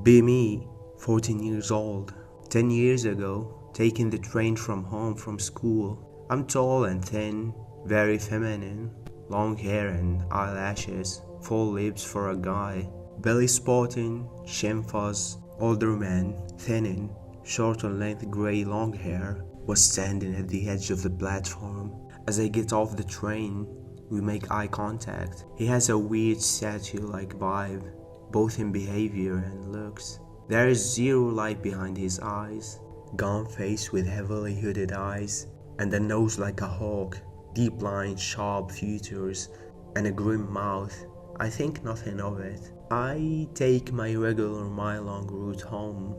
Be me, 14 years old. 10 years ago, taking the train from home from school. I'm tall and thin, very feminine. Long hair and eyelashes, full lips for a guy. Belly spotting, chin fuzz. Older man, thinning, short on length grey long hair, was standing at the edge of the platform. As I get off the train, we make eye contact. He has a weird statue-like vibe, both in behavior and looks. There is zero light behind his eyes, gaunt face with heavily hooded eyes, and a nose like a hawk, deep lines, sharp features, and a grim mouth. I think nothing of it. I take my regular mile-long route home.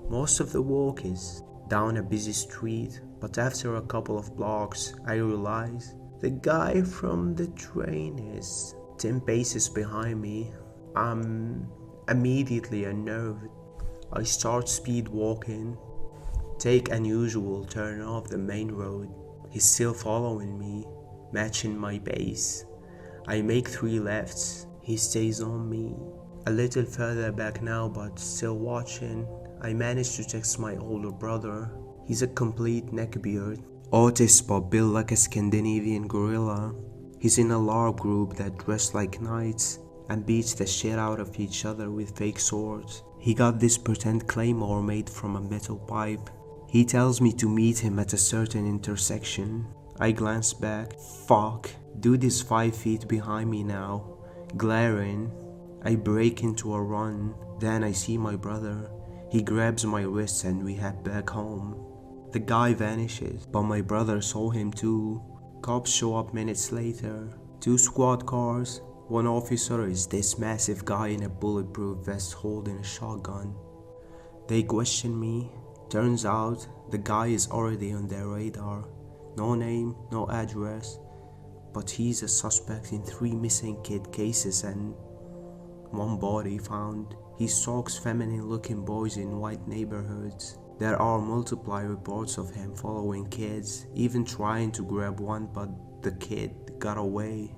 Most of the walk is down a busy street, but after a couple of blocks, I realize the guy from the train is 10 paces behind me. I'm immediately unnerved. I start speed walking, take an unusual turn off the main road. He's still following me, matching my pace. I make 3 lefts. He stays on me. A little further back now, but still watching. I manage to text my older brother. He's a complete neckbeard. Autist but built like a Scandinavian gorilla. He's in a LARP group that dress like knights and beats the shit out of each other with fake swords. He got this pretend claymore made from a metal pipe. He tells me to meet him at a certain intersection. I glance back. Fuck. Dude is 5 feet behind me now, glaring. I break into a run. Then I see my brother. He grabs my wrists and we head back home. The guy vanishes, but my brother saw him too. Cops show up minutes later. 2 squad cars. One officer is this massive guy in a bulletproof vest holding a shotgun. They question me. Turns out the guy is already on their radar. No name, no address, but he's a suspect in 3 missing kid cases and 1 body found. He stalks feminine looking boys in white neighborhoods. There are multiple reports of him following kids, even trying to grab one, but the kid got away.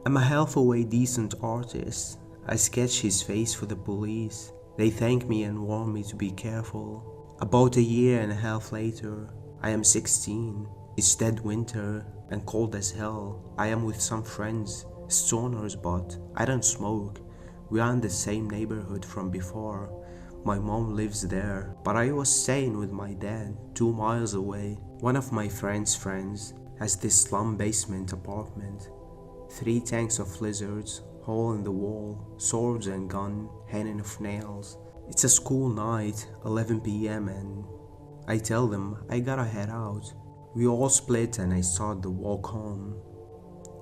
I'm a halfway decent artist. I sketch his face for the police. They thank me and warn me to be careful. About a year and a half later, I am 16. It's dead winter and cold as hell. I am with some friends, stoners, but I don't smoke. We are in the same neighborhood from before. My mom lives there, but I was staying with my dad 2 miles away. One of my friend's friends has this slum basement apartment. 3 tanks of lizards, hole in the wall, swords and gun, hanging of nails. It's a school night, 11 p.m. and I tell them I gotta head out. We all split and I start the walk home.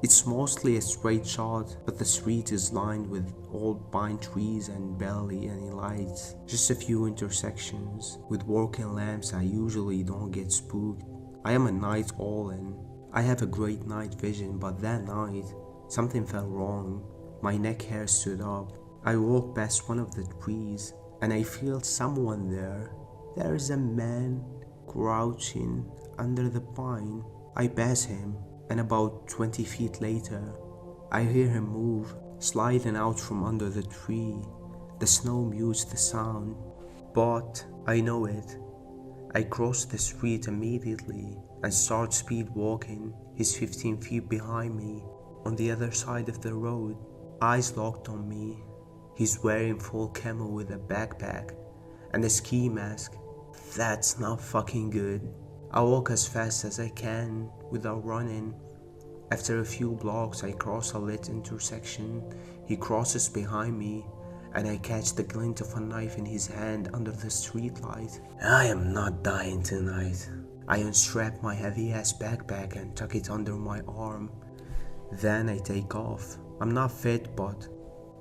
It's mostly a straight shot, but the street is lined with old pine trees and barely any lights. Just a few intersections. With working lamps I usually don't get spooked. I am a night owl and I have a great night vision, but that night something felt wrong. My neck hair stood up. I walk past one of the trees and I feel someone there. There is a man crouching under the pine. I pass him and about 20 feet later, I hear him move, sliding out from under the tree. The snow mutes the sound, but I know it. I cross the street immediately and start speed walking. He's 15 feet behind me, on the other side of the road, eyes locked on me. He's wearing full camo with a backpack and a ski mask. That's not fucking good. I walk as fast as I can without running. After a few blocks I cross a lit intersection. He crosses behind me and I catch the glint of a knife in his hand under the streetlight. I am not dying tonight. I unstrap my heavy ass backpack and tuck it under my arm. Then I take off. I'm not fit, but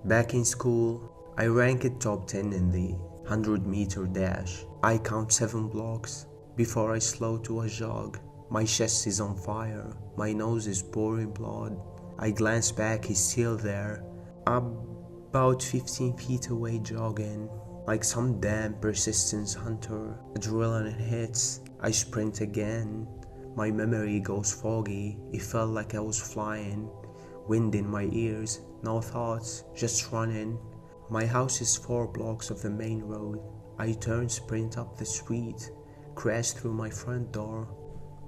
back in school I ranked top 10 in the 100-meter dash. I count 7 blocks before I slow to a jog. My chest is on fire. My nose is pouring blood. I glance back, he's still there. I'm about 15 feet away jogging. Like some damn persistence hunter. Adrenaline hits. I sprint again. My memory goes foggy. It felt like I was flying. Wind in my ears. No thoughts, just running. My house is 4 blocks of the main road. I turn, sprint up the street, crash through my front door,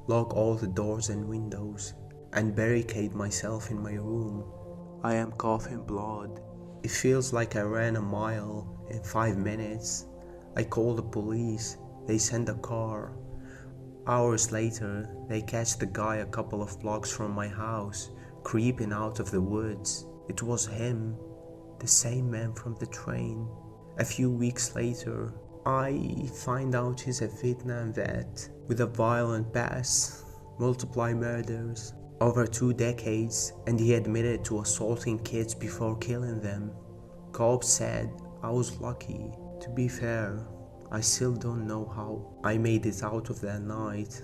lock all the doors and windows, and barricade myself in my room. I am coughing blood. It feels like I ran a mile in 5 minutes. I call the police. They send a car. Hours later, they catch the guy a couple of blocks from my house, creeping out of the woods. It was him, the same man from the train. A few weeks later, I find out he's a Vietnam vet with a violent past, multiple murders, over 2 decades, and he admitted to assaulting kids before killing them. Cops said I was lucky. To be fair, I still don't know how I made it out of that night.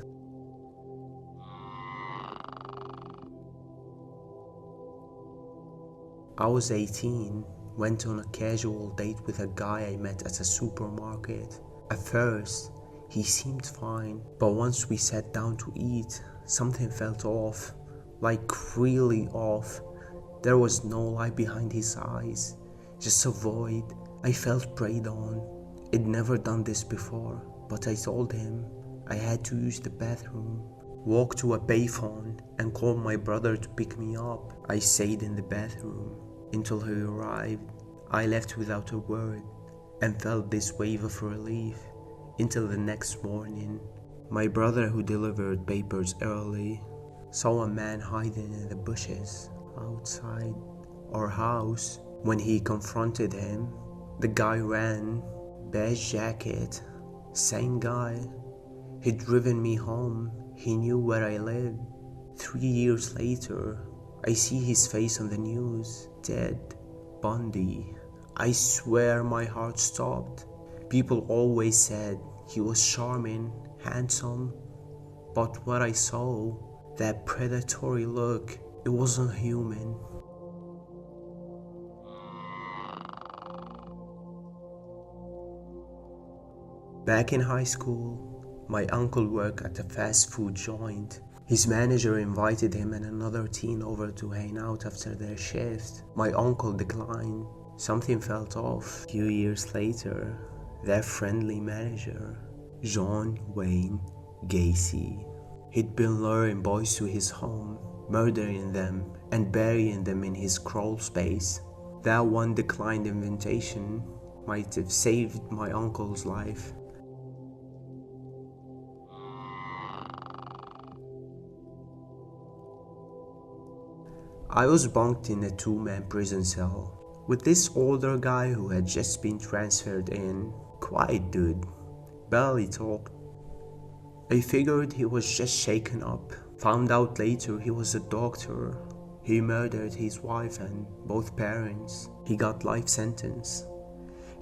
I was 18, went on a casual date with a guy I met at a supermarket. At first, he seemed fine, but once we sat down to eat, something felt off, like really off. There was no light behind his eyes, just a void. I felt preyed on. I'd never done this before, but I told him I had to use the bathroom. Walked to a payphone and called my brother to pick me up. I stayed in the bathroom until he arrived. I left without a word and felt this wave of relief until the next morning. My brother, who delivered papers early, saw a man hiding in the bushes outside our house. When he confronted him, the guy ran. Beige jacket, same guy. He'd driven me home. He knew where I lived. 3 years later, I see his face on the news. Ted Bundy. I swear my heart stopped. People always said he was charming, handsome, but what I saw, that predatory look, it wasn't human. Back in high school, my uncle worked at a fast food joint. His manager invited him and another teen over to hang out after their shift. My uncle declined. Something felt off. A few years later, their friendly manager, John Wayne Gacy, he'd been luring boys to his home, murdering them and burying them in his crawl space. That one declined invitation might have saved my uncle's life. I was bunked in a 2-man prison cell with this older guy who had just been transferred in. Quiet dude, barely talked. I figured he was just shaken up. Found out later he was a doctor. He murdered his wife and both parents. He got life sentence.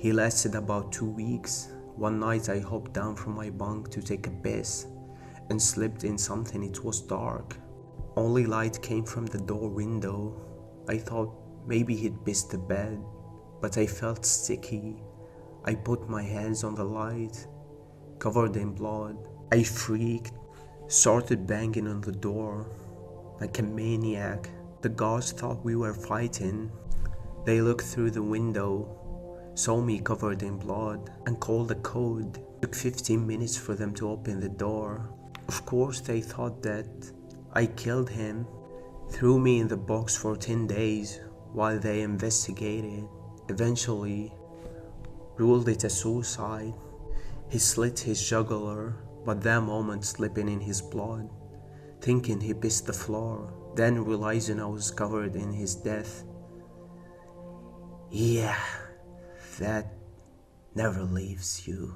He lasted about 2 weeks. One night I hopped down from my bunk to take a piss and slipped in something. It was dark. Only light came from the door window. I thought maybe he'd pissed the bed, but I felt sticky. I put my hands on the light, covered in blood. I freaked, started banging on the door like a maniac. The guards thought we were fighting. They looked through the window, saw me covered in blood, and called the code. It took 15 minutes for them to open the door. Of course they thought that I killed him, threw me in the box for 10 days while they investigated. Eventually, ruled it a suicide. He slit his jugular, but that moment slipping in his blood, thinking he pissed the floor, then realizing I was covered in his death. Yeah, that never leaves you.